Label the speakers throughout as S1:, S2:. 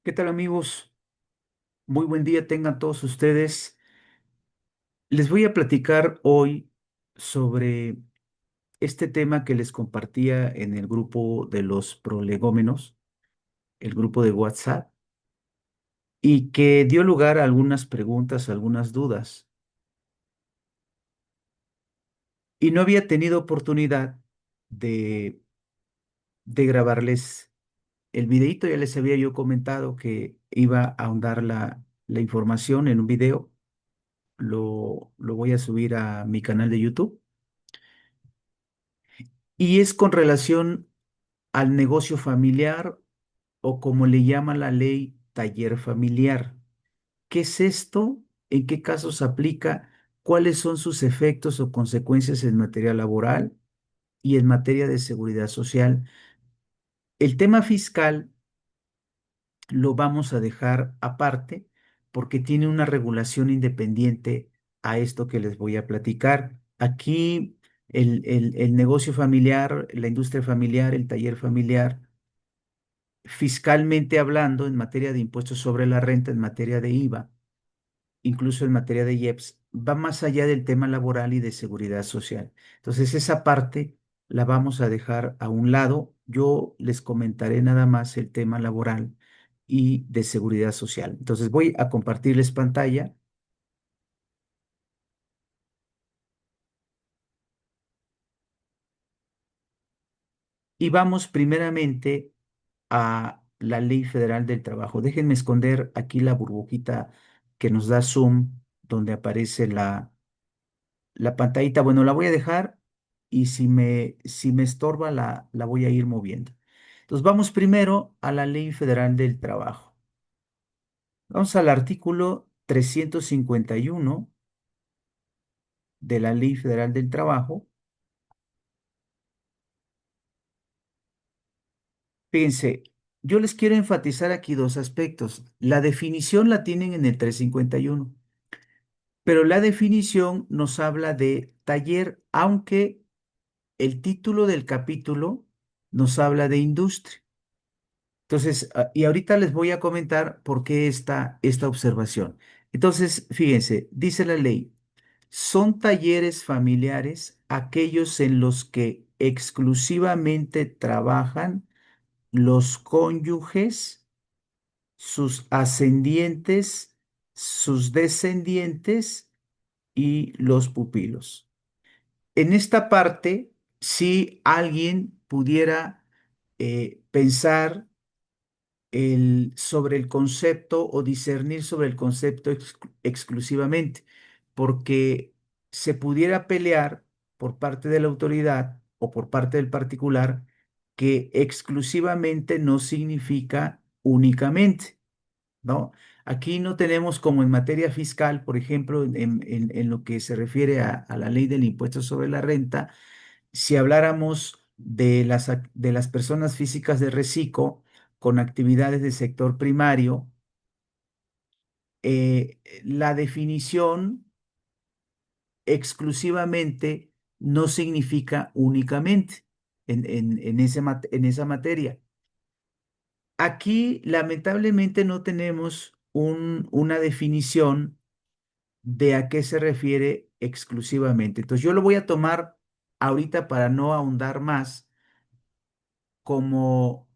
S1: ¿Qué tal, amigos? Muy buen día tengan todos ustedes. Les voy a platicar hoy sobre este tema que les compartía en el grupo de los prolegómenos, el grupo de WhatsApp, y que dio lugar a algunas preguntas, algunas dudas. Y no había tenido oportunidad de, de grabarles el videíto. Ya les había yo comentado que iba a ahondar la información en un video. Lo voy a subir a mi canal de YouTube. Y es con relación al negocio familiar o como le llama la ley, taller familiar. ¿Qué es esto? ¿En qué casos aplica? ¿Cuáles son sus efectos o consecuencias en materia laboral y en materia de seguridad social? El tema fiscal lo vamos a dejar aparte porque tiene una regulación independiente a esto que les voy a platicar. Aquí el negocio familiar, la industria familiar, el taller familiar, fiscalmente hablando, en materia de impuestos sobre la renta, en materia de IVA, incluso en materia de IEPS, va más allá del tema laboral y de seguridad social. Entonces, esa parte la vamos a dejar a un lado. Yo les comentaré nada más el tema laboral y de seguridad social. Entonces, voy a compartirles pantalla y vamos primeramente a la Ley Federal del Trabajo. Déjenme esconder aquí la burbujita que nos da zoom, donde aparece la pantallita. Bueno, la voy a dejar y si me estorba la voy a ir moviendo. Entonces vamos primero a la Ley Federal del Trabajo. Vamos al artículo 351 de la Ley Federal del Trabajo. Fíjense, yo les quiero enfatizar aquí dos aspectos. La definición la tienen en el 351, pero la definición nos habla de taller, aunque el título del capítulo nos habla de industria. Entonces, y ahorita les voy a comentar por qué esta observación. Entonces, fíjense, dice la ley, son talleres familiares aquellos en los que exclusivamente trabajan los cónyuges, sus ascendientes, sus descendientes y los pupilos. En esta parte, si alguien pudiera pensar sobre el concepto o discernir sobre el concepto exclusivamente, porque se pudiera pelear por parte de la autoridad o por parte del particular que exclusivamente no significa únicamente, ¿no? Aquí no tenemos como en materia fiscal, por ejemplo, en lo que se refiere a la ley del impuesto sobre la renta, si habláramos de las personas físicas de reciclo con actividades del sector primario, la definición exclusivamente no significa únicamente en esa materia. Aquí, lamentablemente, no tenemos una definición de a qué se refiere exclusivamente. Entonces, yo lo voy a tomar ahorita para no ahondar más como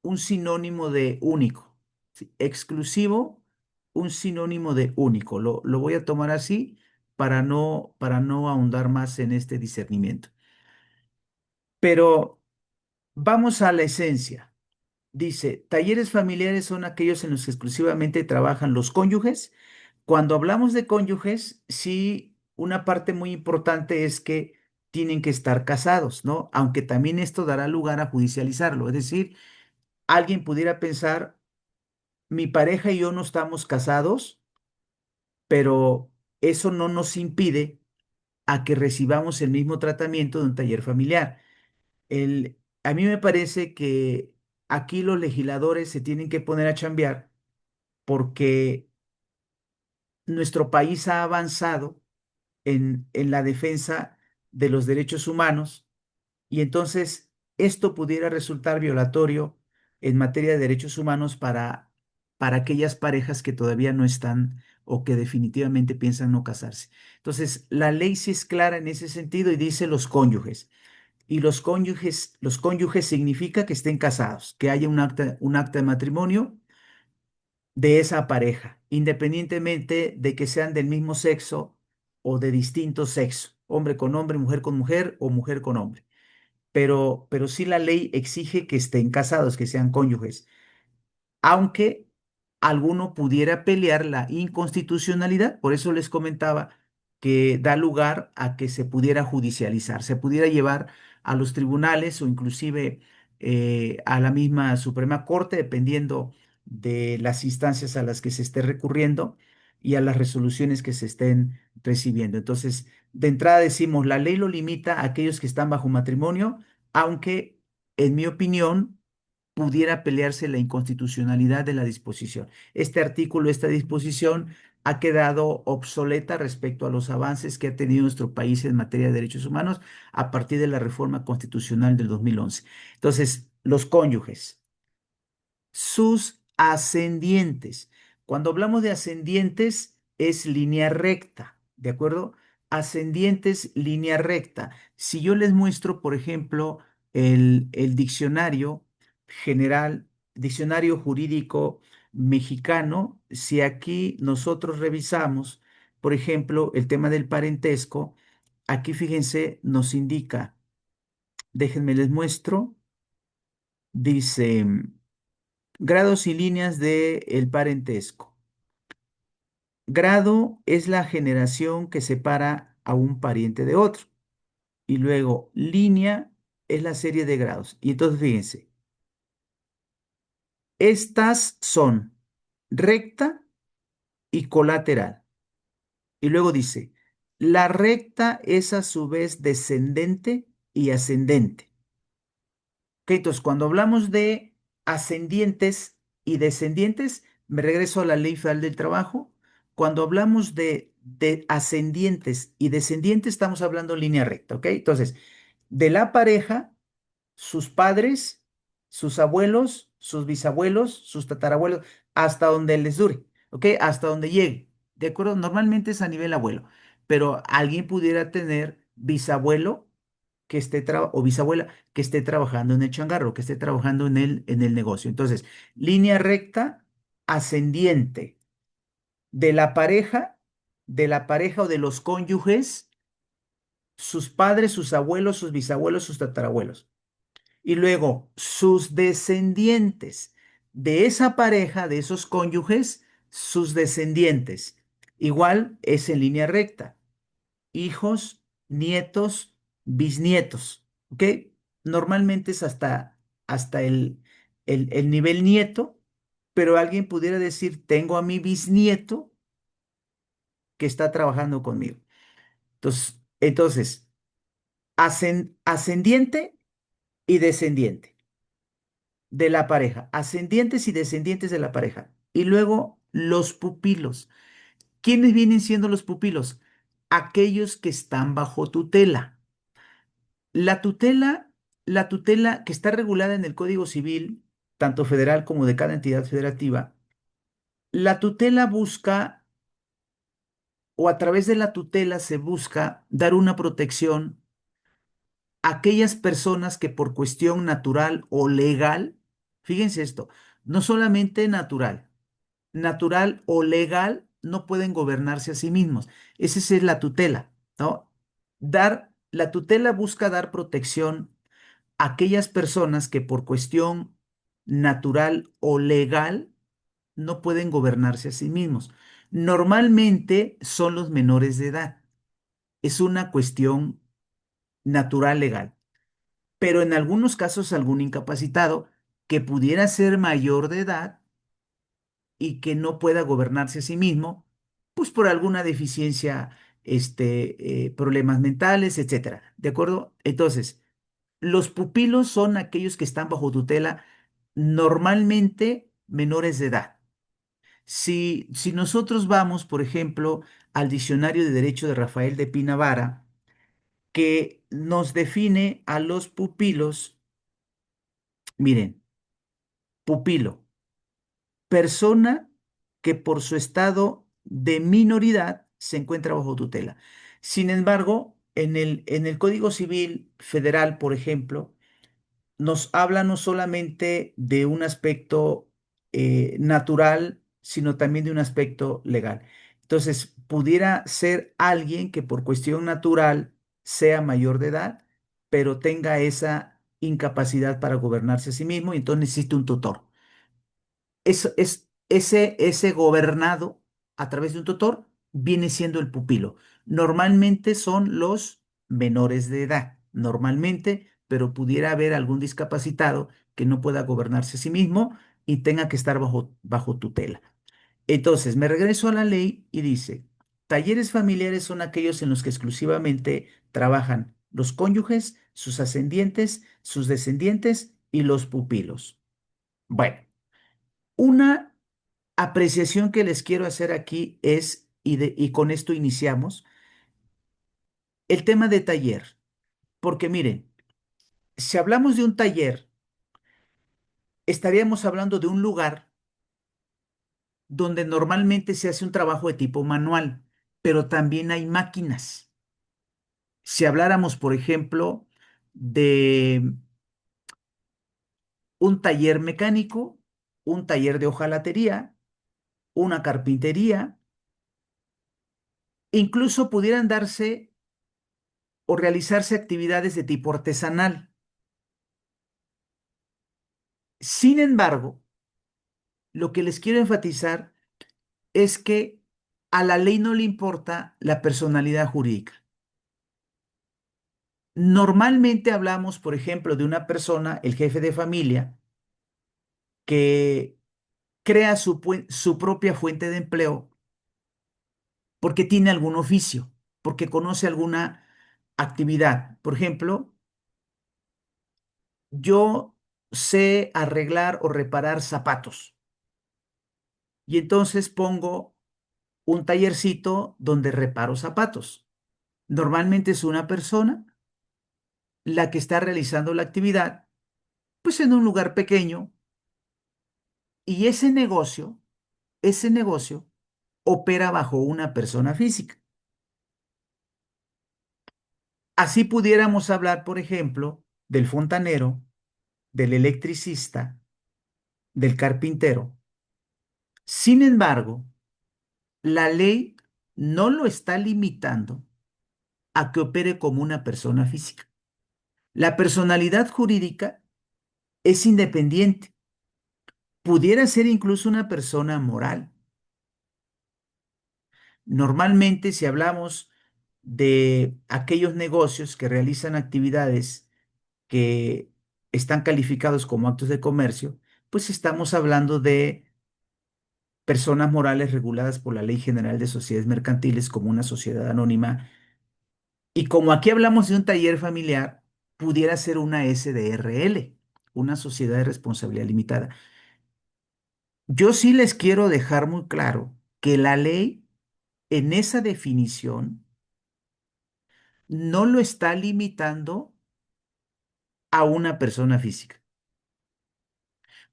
S1: un sinónimo de único. ¿Sí? Exclusivo, un sinónimo de único. Lo voy a tomar así para no ahondar más en este discernimiento. Pero vamos a la esencia. Dice, talleres familiares son aquellos en los que exclusivamente trabajan los cónyuges. Cuando hablamos de cónyuges, sí, una parte muy importante es que tienen que estar casados, ¿no? Aunque también esto dará lugar a judicializarlo. Es decir, alguien pudiera pensar, mi pareja y yo no estamos casados, pero eso no nos impide a que recibamos el mismo tratamiento de un taller familiar. A mí me parece que aquí los legisladores se tienen que poner a chambear porque nuestro país ha avanzado en la defensa de los derechos humanos y entonces esto pudiera resultar violatorio en materia de derechos humanos para aquellas parejas que todavía no están o que definitivamente piensan no casarse. Entonces, la ley sí es clara en ese sentido y dice los cónyuges. Y los cónyuges significa que estén casados, que haya un acta de matrimonio de esa pareja, independientemente de que sean del mismo sexo o de distinto sexo, hombre con hombre, mujer con mujer o mujer con hombre. Pero sí la ley exige que estén casados, que sean cónyuges, aunque alguno pudiera pelear la inconstitucionalidad. Por eso les comentaba que da lugar a que se pudiera judicializar, se pudiera llevar a los tribunales o inclusive a la misma Suprema Corte, dependiendo de las instancias a las que se esté recurriendo y a las resoluciones que se estén recibiendo. Entonces, de entrada decimos, la ley lo limita a aquellos que están bajo matrimonio, aunque, en mi opinión, pudiera pelearse la inconstitucionalidad de la disposición. Este artículo, esta disposición, ha quedado obsoleta respecto a los avances que ha tenido nuestro país en materia de derechos humanos a partir de la reforma constitucional del 2011. Entonces, los cónyuges, sus ascendientes. Cuando hablamos de ascendientes, es línea recta, ¿de acuerdo? Ascendientes, línea recta. Si yo les muestro, por ejemplo, el diccionario general, diccionario jurídico mexicano, si aquí nosotros revisamos, por ejemplo, el tema del parentesco, aquí fíjense, nos indica, déjenme les muestro, dice grados y líneas del parentesco. Grado es la generación que separa a un pariente de otro. Y luego línea es la serie de grados. Y entonces fíjense, estas son recta y colateral. Y luego dice, la recta es a su vez descendente y ascendente. Ok, entonces, cuando hablamos de ascendientes y descendientes, me regreso a la ley federal del trabajo. Cuando hablamos de ascendientes y descendientes, estamos hablando en línea recta, ¿ok? Entonces, de la pareja, sus padres, sus abuelos, sus bisabuelos, sus tatarabuelos, hasta donde les dure, ¿ok? Hasta donde llegue, ¿de acuerdo? Normalmente es a nivel abuelo, pero alguien pudiera tener bisabuelo que o bisabuela que esté trabajando en el changarro, que esté trabajando en el negocio. Entonces, línea recta ascendiente de de la pareja o de los cónyuges, sus padres, sus abuelos, sus bisabuelos, sus tatarabuelos. Y luego, sus descendientes de esa pareja, de esos cónyuges, sus descendientes. Igual es en línea recta. Hijos, nietos, bisnietos, ¿ok? Normalmente es hasta el nivel nieto, pero alguien pudiera decir, tengo a mi bisnieto que está trabajando conmigo. Entonces, ascendiente y descendiente de la pareja, ascendientes y descendientes de la pareja. Y luego los pupilos. ¿Quiénes vienen siendo los pupilos? Aquellos que están bajo tutela. La tutela, la tutela que está regulada en el Código Civil, tanto federal como de cada entidad federativa, la tutela busca, o a través de la tutela se busca dar una protección a aquellas personas que por cuestión natural o legal, fíjense esto, no solamente natural o legal, no pueden gobernarse a sí mismos. Esa es la tutela, ¿no? La tutela busca dar protección aquellas personas que por cuestión natural o legal no pueden gobernarse a sí mismos. Normalmente son los menores de edad. Es una cuestión natural legal. Pero en algunos casos algún incapacitado que pudiera ser mayor de edad y que no pueda gobernarse a sí mismo, pues por alguna deficiencia, problemas mentales, etcétera. ¿De acuerdo? Entonces, los pupilos son aquellos que están bajo tutela, normalmente menores de edad. Si nosotros vamos, por ejemplo, al Diccionario de Derecho de Rafael de Pinavara, que nos define a los pupilos, miren, pupilo. persona que por su estado de minoridad se encuentra bajo tutela. Sin embargo, en el Código Civil Federal, por ejemplo, nos habla no solamente de un aspecto natural, sino también de un aspecto legal. Entonces, pudiera ser alguien que por cuestión natural sea mayor de edad, pero tenga esa incapacidad para gobernarse a sí mismo y entonces necesita un tutor. Ese gobernado a través de un tutor viene siendo el pupilo. Normalmente son los menores de edad, normalmente, pero pudiera haber algún discapacitado que no pueda gobernarse a sí mismo y tenga que estar bajo tutela. Entonces, me regreso a la ley y dice, talleres familiares son aquellos en los que exclusivamente trabajan los cónyuges, sus ascendientes, sus descendientes y los pupilos. Bueno, una apreciación que les quiero hacer aquí es, y con esto iniciamos, el tema de taller. Porque miren, si hablamos de un taller, estaríamos hablando de un lugar donde normalmente se hace un trabajo de tipo manual, pero también hay máquinas. Si habláramos, por ejemplo, de un taller mecánico, un taller de hojalatería, una carpintería, incluso pudieran darse o realizarse actividades de tipo artesanal. Sin embargo, lo que les quiero enfatizar es que a la ley no le importa la personalidad jurídica. Normalmente hablamos, por ejemplo, de una persona, el jefe de familia, que crea su propia fuente de empleo porque tiene algún oficio, porque conoce alguna actividad. Por ejemplo, yo sé arreglar o reparar zapatos y entonces pongo un tallercito donde reparo zapatos. Normalmente es una persona la que está realizando la actividad, pues en un lugar pequeño, y ese negocio opera bajo una persona física. Así pudiéramos hablar, por ejemplo, del fontanero, del electricista, del carpintero. Sin embargo, la ley no lo está limitando a que opere como una persona física. La personalidad jurídica es independiente, pudiera ser incluso una persona moral. Normalmente, si hablamos de aquellos negocios que realizan actividades que están calificados como actos de comercio, pues estamos hablando de personas morales reguladas por la Ley General de Sociedades Mercantiles como una sociedad anónima. Y como aquí hablamos de un taller familiar, pudiera ser una SDRL, una sociedad de responsabilidad limitada. Yo sí les quiero dejar muy claro que la ley en esa definición no lo está limitando a una persona física.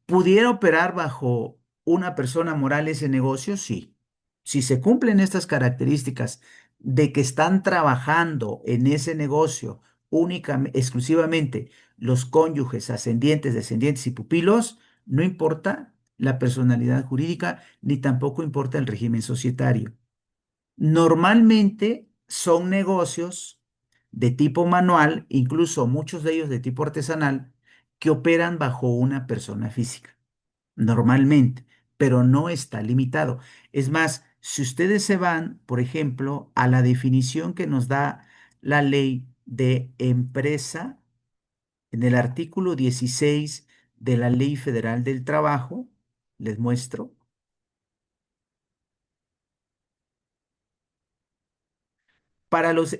S1: ¿Pudiera operar bajo una persona moral ese negocio? Sí. Si se cumplen estas características de que están trabajando en ese negocio únicamente, exclusivamente los cónyuges, ascendientes, descendientes y pupilos, no importa la personalidad jurídica ni tampoco importa el régimen societario. Normalmente son negocios de tipo manual, incluso muchos de ellos de tipo artesanal, que operan bajo una persona física, normalmente, pero no está limitado. Es más, si ustedes se van, por ejemplo, a la definición que nos da la ley de empresa, en el artículo 16 de la Ley Federal del Trabajo, les muestro.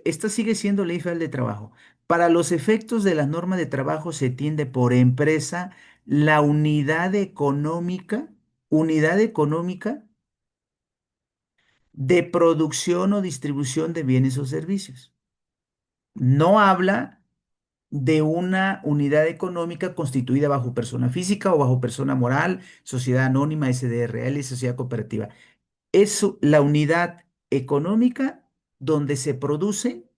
S1: Esta sigue siendo Ley Federal de Trabajo. Para los efectos de la norma de trabajo se entiende por empresa la unidad económica de producción o distribución de bienes o servicios. No habla de una unidad económica constituida bajo persona física o bajo persona moral, sociedad anónima, SDRL, sociedad cooperativa. Es la unidad económica donde se producen,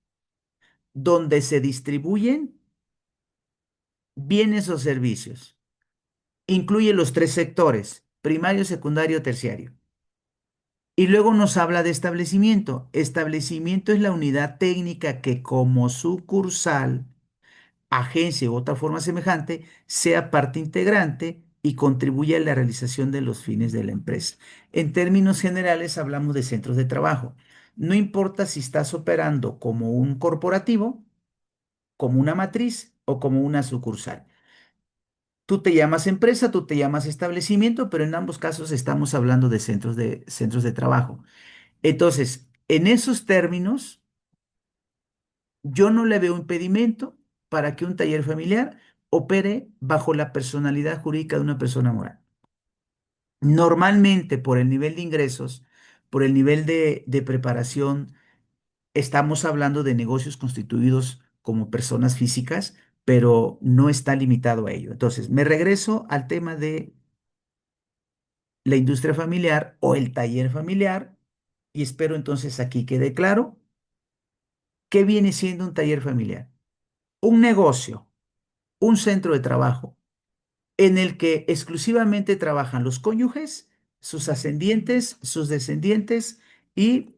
S1: donde se distribuyen bienes o servicios. Incluye los tres sectores, primario, secundario, terciario. Y luego nos habla de establecimiento. Establecimiento es la unidad técnica que como sucursal, agencia u otra forma semejante sea parte integrante y contribuye a la realización de los fines de la empresa. En términos generales hablamos de centros de trabajo. No importa si estás operando como un corporativo, como una matriz o como una sucursal. Tú te llamas empresa, tú te llamas establecimiento, pero en ambos casos estamos hablando de centros de trabajo. Entonces, en esos términos, yo no le veo impedimento para que un taller familiar opere bajo la personalidad jurídica de una persona moral. Normalmente, por el nivel de ingresos, por el nivel de preparación, estamos hablando de negocios constituidos como personas físicas, pero no está limitado a ello. Entonces, me regreso al tema de la industria familiar o el taller familiar y espero entonces aquí quede claro qué viene siendo un taller familiar. Un negocio, un centro de trabajo en el que exclusivamente trabajan los cónyuges, sus ascendientes, sus descendientes y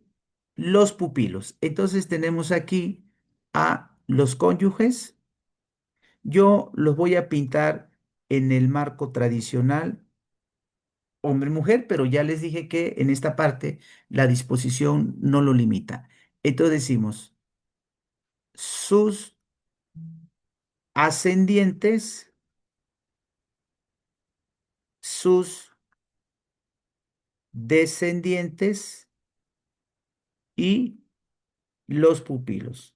S1: los pupilos. Entonces tenemos aquí a los cónyuges. Yo los voy a pintar en el marco tradicional hombre-mujer, pero ya les dije que en esta parte la disposición no lo limita. Entonces decimos sus ascendientes, sus descendientes y los pupilos.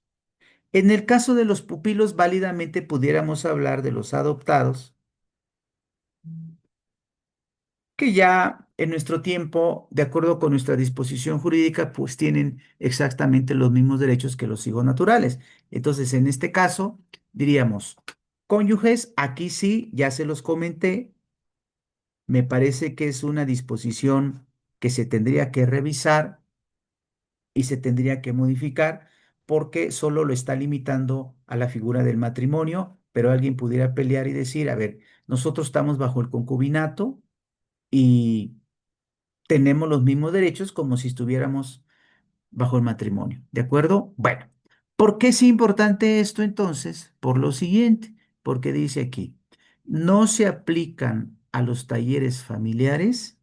S1: En el caso de los pupilos, válidamente pudiéramos hablar de los adoptados, que ya en nuestro tiempo, de acuerdo con nuestra disposición jurídica, pues tienen exactamente los mismos derechos que los hijos naturales. Entonces, en este caso, diríamos, cónyuges, aquí sí, ya se los comenté, me parece que es una disposición que se tendría que revisar y se tendría que modificar porque solo lo está limitando a la figura del matrimonio, pero alguien pudiera pelear y decir, a ver, nosotros estamos bajo el concubinato y tenemos los mismos derechos como si estuviéramos bajo el matrimonio, ¿de acuerdo? Bueno, ¿por qué es importante esto entonces? Por lo siguiente, porque dice aquí, no se aplican a los talleres familiares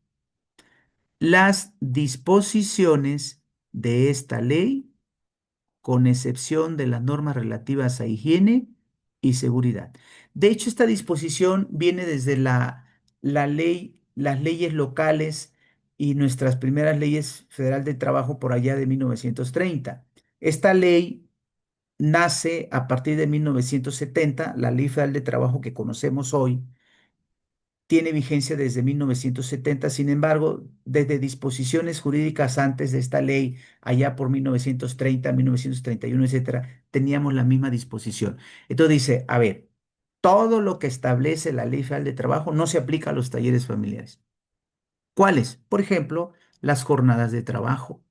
S1: las disposiciones de esta ley con excepción de las normas relativas a higiene y seguridad. De hecho, esta disposición viene desde la ley, las leyes locales y nuestras primeras leyes federal de trabajo por allá de 1930. Esta ley nace a partir de 1970, la ley federal de trabajo que conocemos hoy tiene vigencia desde 1970. Sin embargo, desde disposiciones jurídicas antes de esta ley, allá por 1930, 1931, etcétera, teníamos la misma disposición. Entonces dice, a ver, todo lo que establece la Ley Federal de Trabajo no se aplica a los talleres familiares. ¿Cuáles? Por ejemplo, las jornadas de trabajo,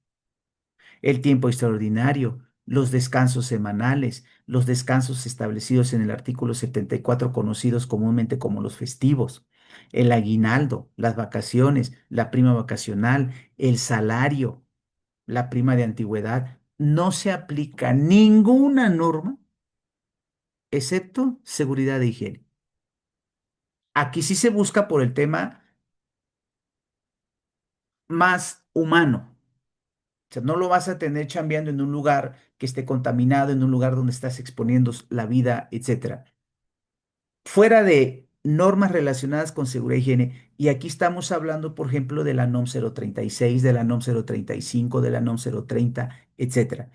S1: el tiempo extraordinario, los descansos semanales, los descansos establecidos en el artículo 74, conocidos comúnmente como los festivos, el aguinaldo, las vacaciones, la prima vacacional, el salario, la prima de antigüedad. No se aplica ninguna norma excepto seguridad e higiene. Aquí sí se busca por el tema más humano. O sea, no lo vas a tener chambeando en un lugar que esté contaminado, en un lugar donde estás exponiendo la vida, etcétera. Fuera de normas relacionadas con seguridad y higiene, y aquí estamos hablando, por ejemplo, de la NOM 036, de la NOM 035, de la NOM 030, etcétera.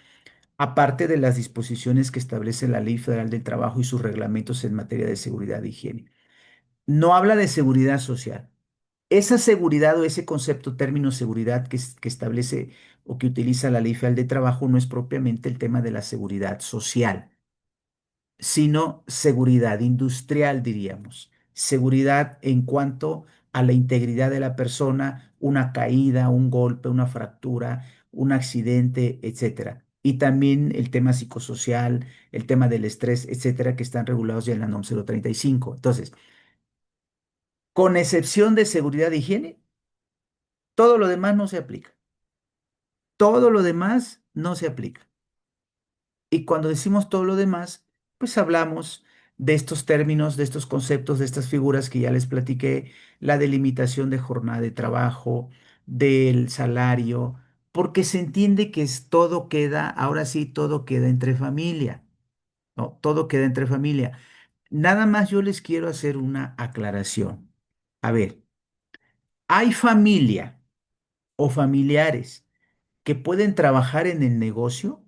S1: Aparte de las disposiciones que establece la Ley Federal del Trabajo y sus reglamentos en materia de seguridad e higiene. No habla de seguridad social. Esa seguridad o ese concepto, término seguridad que establece o que utiliza la Ley Federal de Trabajo no es propiamente el tema de la seguridad social. sino seguridad industrial, diríamos. Seguridad en cuanto a la integridad de la persona, una caída, un golpe, una fractura, un accidente, etcétera. Y también el tema psicosocial, el tema del estrés, etcétera, que están regulados ya en la NOM 035. Entonces, con excepción de seguridad e higiene, todo lo demás no se aplica. Todo lo demás no se aplica. Y cuando decimos todo lo demás, pues hablamos de estos términos, de estos conceptos, de estas figuras que ya les platiqué, la delimitación de jornada de trabajo, del salario, porque se entiende que es todo queda, ahora sí, todo queda entre familia, ¿no? Todo queda entre familia. Nada más yo les quiero hacer una aclaración. A ver, hay familia o familiares que pueden trabajar en el negocio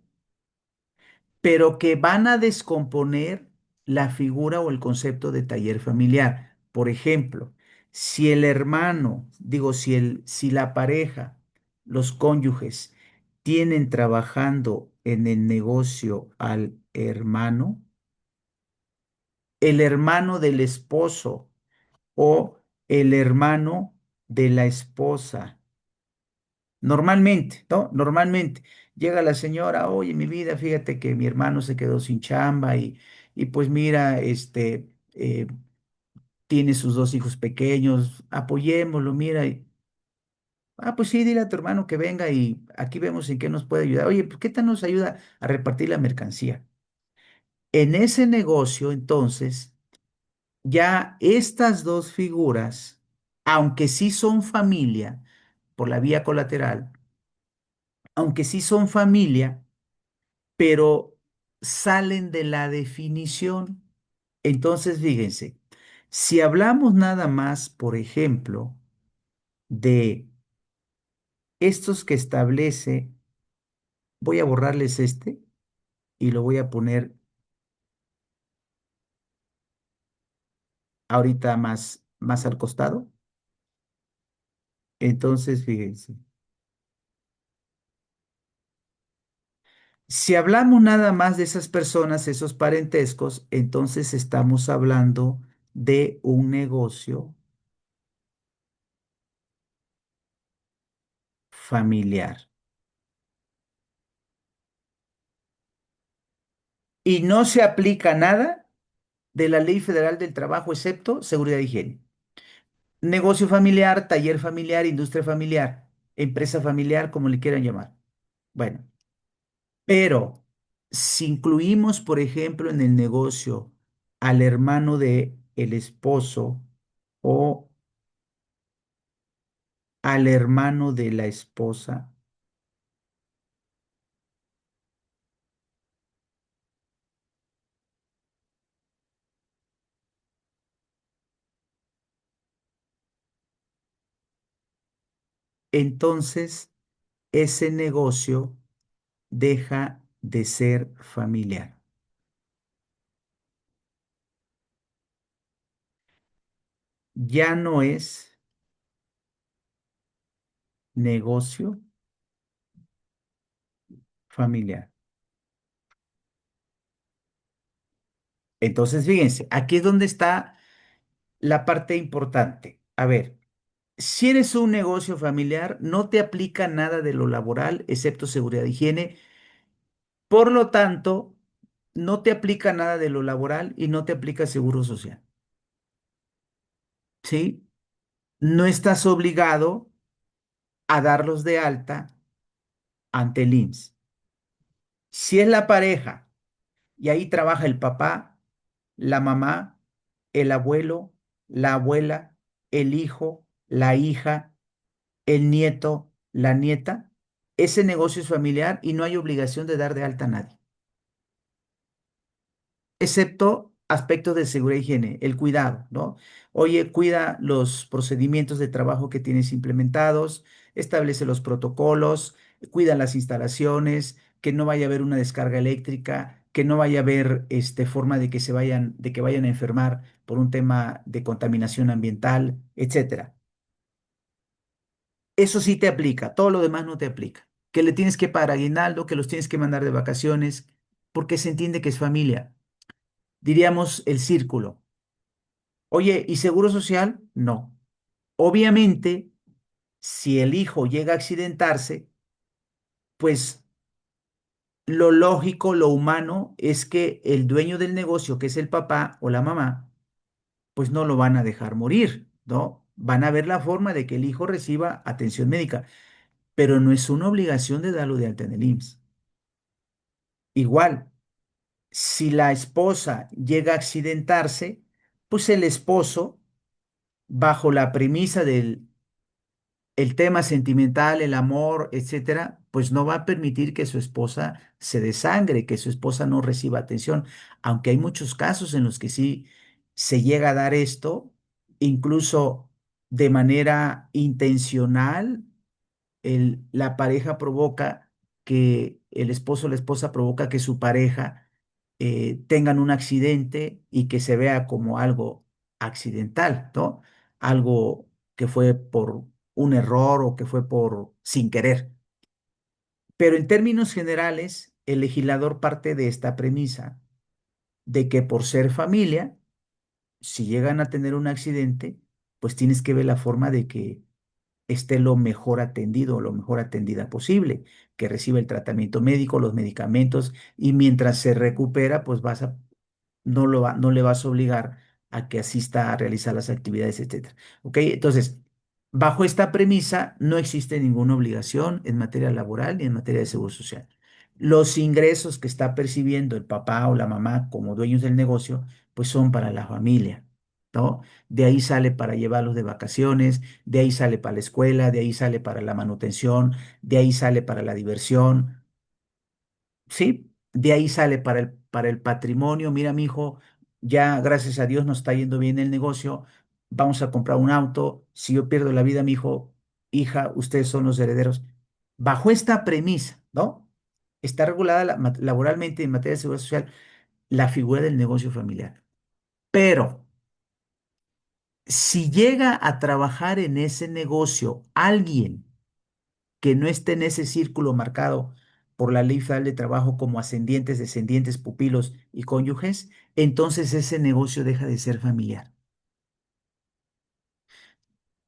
S1: pero que van a descomponer la figura o el concepto de taller familiar. Por ejemplo, si el hermano, digo, si la pareja, los cónyuges, tienen trabajando en el negocio al hermano, el hermano del esposo o el hermano de la esposa. Normalmente, ¿no? Normalmente llega la señora, oye, mi vida, fíjate que mi hermano se quedó sin chamba y pues mira, tiene sus dos hijos pequeños, apoyémoslo, mira. Pues sí, dile a tu hermano que venga y aquí vemos en qué nos puede ayudar. Oye, pues ¿qué tal nos ayuda a repartir la mercancía? En ese negocio, entonces, ya estas dos figuras, aunque sí son familia por la vía colateral, aunque sí son familia, pero salen de la definición. Entonces, fíjense, si hablamos nada más, por ejemplo, de estos que establece, voy a borrarles este y lo voy a poner ahorita más al costado. Entonces, fíjense, si hablamos nada más de esas personas, esos parentescos, entonces estamos hablando de un negocio familiar. Y no se aplica nada de la Ley Federal del Trabajo, excepto seguridad y higiene. Negocio familiar, taller familiar, industria familiar, empresa familiar, como le quieran llamar. Bueno, pero si incluimos, por ejemplo, en el negocio al hermano de el esposo o al hermano de la esposa, entonces ese negocio deja de ser familiar. Ya no es negocio familiar. Entonces, fíjense, aquí es donde está la parte importante. A ver, si eres un negocio familiar, no te aplica nada de lo laboral, excepto seguridad y higiene. Por lo tanto, no te aplica nada de lo laboral y no te aplica seguro social. ¿Sí? No estás obligado a darlos de alta ante el IMSS. Si es la pareja y ahí trabaja el papá, la mamá, el abuelo, la abuela, el hijo, la hija, el nieto, la nieta, ese negocio es familiar y no hay obligación de dar de alta a nadie, excepto aspectos de seguridad y higiene, el cuidado, ¿no? Oye, cuida los procedimientos de trabajo que tienes implementados, establece los protocolos, cuida las instalaciones, que no vaya a haber una descarga eléctrica, que no vaya a haber forma de que de que vayan a enfermar por un tema de contaminación ambiental, etcétera. Eso sí te aplica, todo lo demás no te aplica. Que le tienes que pagar aguinaldo, que los tienes que mandar de vacaciones, porque se entiende que es familia. diríamos el círculo. Oye, ¿y seguro social? No. Obviamente, si el hijo llega a accidentarse, pues lo lógico, lo humano es que el dueño del negocio, que es el papá o la mamá, pues no lo van a dejar morir, ¿no? Van a ver la forma de que el hijo reciba atención médica, pero no es una obligación de darlo de alta en el IMSS. Igual, si la esposa llega a accidentarse, pues el esposo, bajo la premisa del el tema sentimental, el amor, etcétera, pues no va a permitir que su esposa se desangre, que su esposa no reciba atención, aunque hay muchos casos en los que sí se llega a dar esto, incluso de manera intencional, la pareja provoca que el esposo o la esposa provoca que su pareja tengan un accidente y que se vea como algo accidental, ¿no? Algo que fue por un error o que fue por sin querer. Pero en términos generales, el legislador parte de esta premisa de que por ser familia, si llegan a tener un accidente, pues tienes que ver la forma de que esté lo mejor atendido o lo mejor atendida posible, que reciba el tratamiento médico, los medicamentos y mientras se recupera, pues no le vas a obligar a que asista a realizar las actividades, etcétera. ¿Ok? Entonces, bajo esta premisa, no existe ninguna obligación en materia laboral ni en materia de seguro social. Los ingresos que está percibiendo el papá o la mamá como dueños del negocio, pues son para la familia, ¿no? De ahí sale para llevarlos de vacaciones, de ahí sale para la escuela, de ahí sale para la manutención, de ahí sale para la diversión. Sí, de ahí sale para el patrimonio. Mira, mi hijo, ya gracias a Dios nos está yendo bien el negocio. Vamos a comprar un auto. Si yo pierdo la vida, mi hijo, hija, ustedes son los herederos. Bajo esta premisa, ¿no? Está regulada laboralmente en materia de seguridad social la figura del negocio familiar. Pero si llega a trabajar en ese negocio alguien que no esté en ese círculo marcado por la Ley Federal de Trabajo como ascendientes, descendientes, pupilos y cónyuges, entonces ese negocio deja de ser familiar.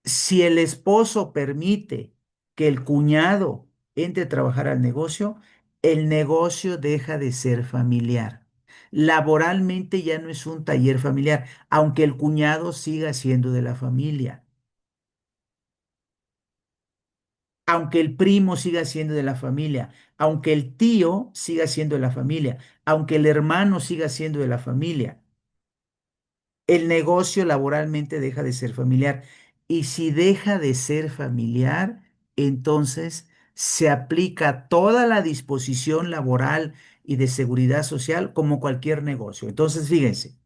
S1: Si el esposo permite que el cuñado entre a trabajar al negocio, el negocio deja de ser familiar. Laboralmente ya no es un taller familiar, aunque el cuñado siga siendo de la familia. Aunque el primo siga siendo de la familia, aunque el tío siga siendo de la familia, aunque el hermano siga siendo de la familia, el negocio laboralmente deja de ser familiar. Y si deja de ser familiar, entonces se aplica toda la disposición laboral y de seguridad social como cualquier negocio. Entonces fíjense,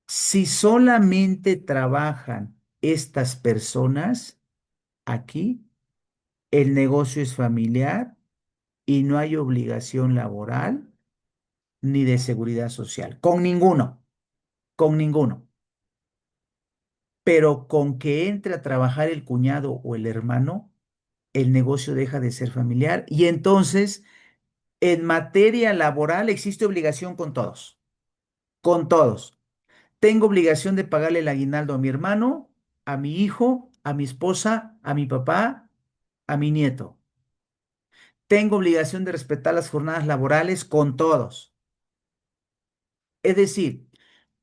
S1: si solamente trabajan estas personas aquí, el negocio es familiar y no hay obligación laboral ni de seguridad social. Con ninguno. Pero con que entre a trabajar el cuñado o el hermano, el negocio deja de ser familiar y entonces en materia laboral existe obligación con todos, con todos. Tengo obligación de pagarle el aguinaldo a mi hermano, a mi hijo, a mi esposa, a mi papá, a mi nieto. Tengo obligación de respetar las jornadas laborales con todos. Es decir,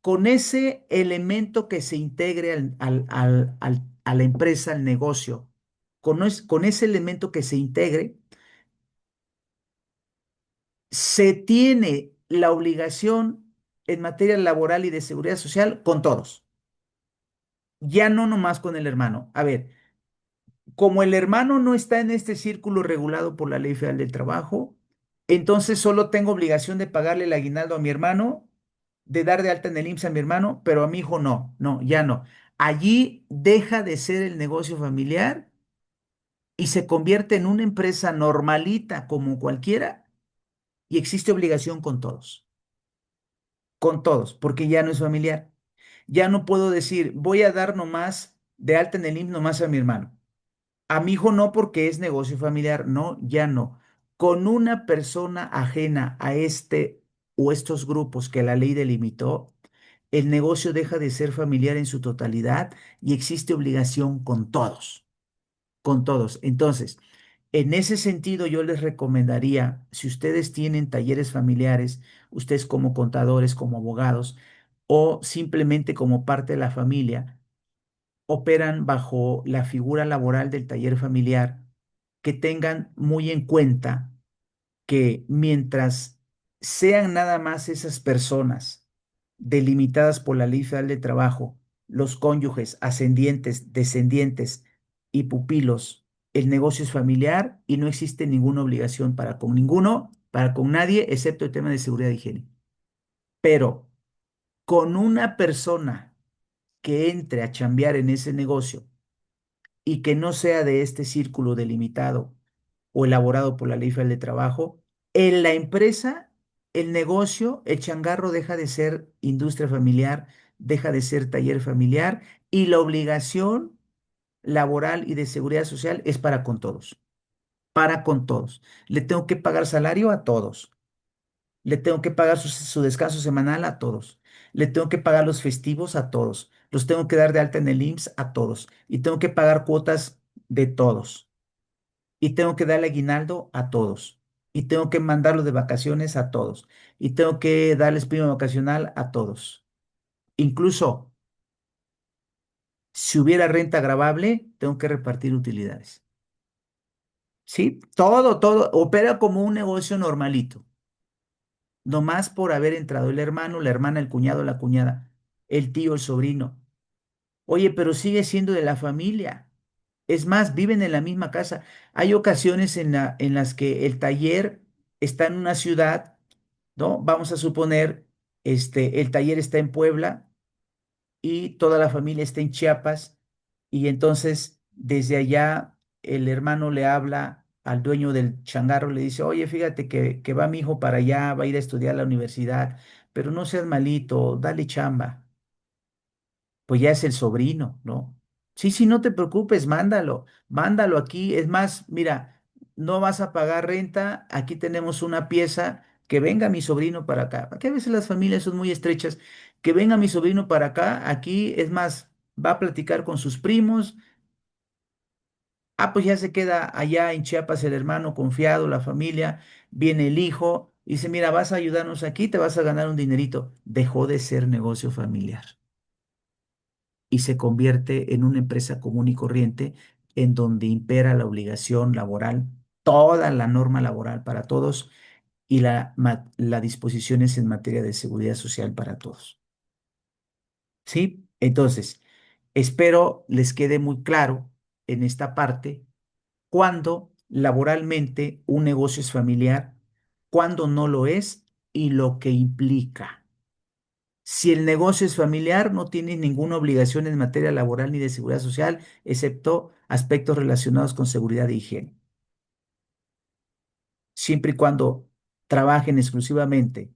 S1: con ese elemento que se integre a la empresa, al negocio, con ese elemento que se integre, se tiene la obligación en materia laboral y de seguridad social con todos, ya no nomás con el hermano. A ver, como el hermano no está en este círculo regulado por la Ley Federal del Trabajo, entonces solo tengo obligación de pagarle el aguinaldo a mi hermano, de dar de alta en el IMSS a mi hermano, pero a mi hijo no, no, ya no. Allí deja de ser el negocio familiar y se convierte en una empresa normalita como cualquiera y existe obligación con todos, porque ya no es familiar. Ya no puedo decir, voy a dar nomás de alta en el IMSS nomás a mi hermano. A mi hijo no porque es negocio familiar, no, ya no. Con una persona ajena a este o estos grupos que la ley delimitó, el negocio deja de ser familiar en su totalidad y existe obligación con todos, con todos. Entonces, en ese sentido, yo les recomendaría, si ustedes tienen talleres familiares, ustedes como contadores, como abogados, o simplemente como parte de la familia, operan bajo la figura laboral del taller familiar, que tengan muy en cuenta que mientras sean nada más esas personas delimitadas por la Ley Federal de Trabajo, los cónyuges, ascendientes, descendientes y pupilos, el negocio es familiar y no existe ninguna obligación para con ninguno, para con nadie, excepto el tema de seguridad y higiene. Pero con una persona que entre a chambear en ese negocio y que no sea de este círculo delimitado o elaborado por la Ley Federal de Trabajo, en la empresa, el negocio, el changarro deja de ser industria familiar, deja de ser taller familiar y la obligación laboral y de seguridad social es para con todos, para con todos. Le tengo que pagar salario a todos, le tengo que pagar su descanso semanal a todos, le tengo que pagar los festivos a todos, los tengo que dar de alta en el IMSS a todos y tengo que pagar cuotas de todos y tengo que darle aguinaldo a todos y tengo que mandarlo de vacaciones a todos y tengo que darles prima vacacional a todos. Incluso si hubiera renta gravable, tengo que repartir utilidades. ¿Sí? Todo opera como un negocio normalito, nomás por haber entrado el hermano, la hermana, el cuñado, la cuñada, el tío, el sobrino. Oye, pero sigue siendo de la familia. Es más, viven en la misma casa. Hay ocasiones en las que el taller está en una ciudad, ¿no? Vamos a suponer, el taller está en Puebla y toda la familia está en Chiapas y entonces desde allá el hermano le habla al dueño del changarro, le dice, oye, fíjate que va mi hijo para allá, va a ir a estudiar a la universidad, pero no seas malito, dale chamba, pues ya es el sobrino, ¿no? Sí, sí, no te preocupes, mándalo, mándalo aquí. Es más, mira, no vas a pagar renta, aquí tenemos una pieza, que venga mi sobrino para acá. Porque a veces las familias son muy estrechas, que venga mi sobrino para acá, aquí, es más, va a platicar con sus primos. Ah, pues ya se queda allá en Chiapas el hermano confiado, la familia, viene el hijo, y dice, mira, vas a ayudarnos aquí, te vas a ganar un dinerito. Dejó de ser negocio familiar y se convierte en una empresa común y corriente en donde impera la obligación laboral, toda la norma laboral para todos y la disposiciones en materia de seguridad social para todos. ¿Sí? Entonces, espero les quede muy claro en esta parte cuándo laboralmente un negocio es familiar, cuándo no lo es y lo que implica. Si el negocio es familiar, no tiene ninguna obligación en materia laboral ni de seguridad social, excepto aspectos relacionados con seguridad e higiene, siempre y cuando trabajen exclusivamente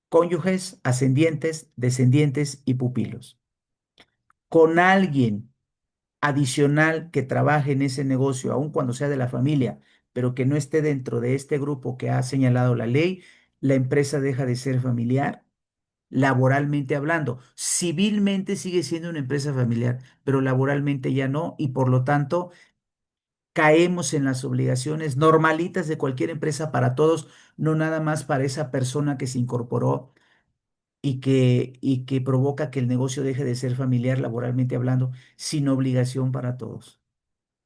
S1: cónyuges, ascendientes, descendientes y pupilos. Con alguien adicional que trabaje en ese negocio, aun cuando sea de la familia, pero que no esté dentro de este grupo que ha señalado la ley, la empresa deja de ser familiar laboralmente hablando. Civilmente sigue siendo una empresa familiar, pero laboralmente ya no, y por lo tanto caemos en las obligaciones normalitas de cualquier empresa para todos, no nada más para esa persona que se incorporó y que provoca que el negocio deje de ser familiar laboralmente hablando, sin obligación para todos,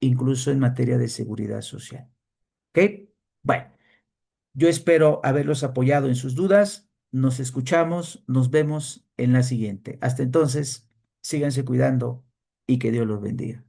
S1: incluso en materia de seguridad social. ¿Ok? Bueno. Yo espero haberlos apoyado en sus dudas. Nos escuchamos, nos vemos en la siguiente. Hasta entonces, síganse cuidando y que Dios los bendiga.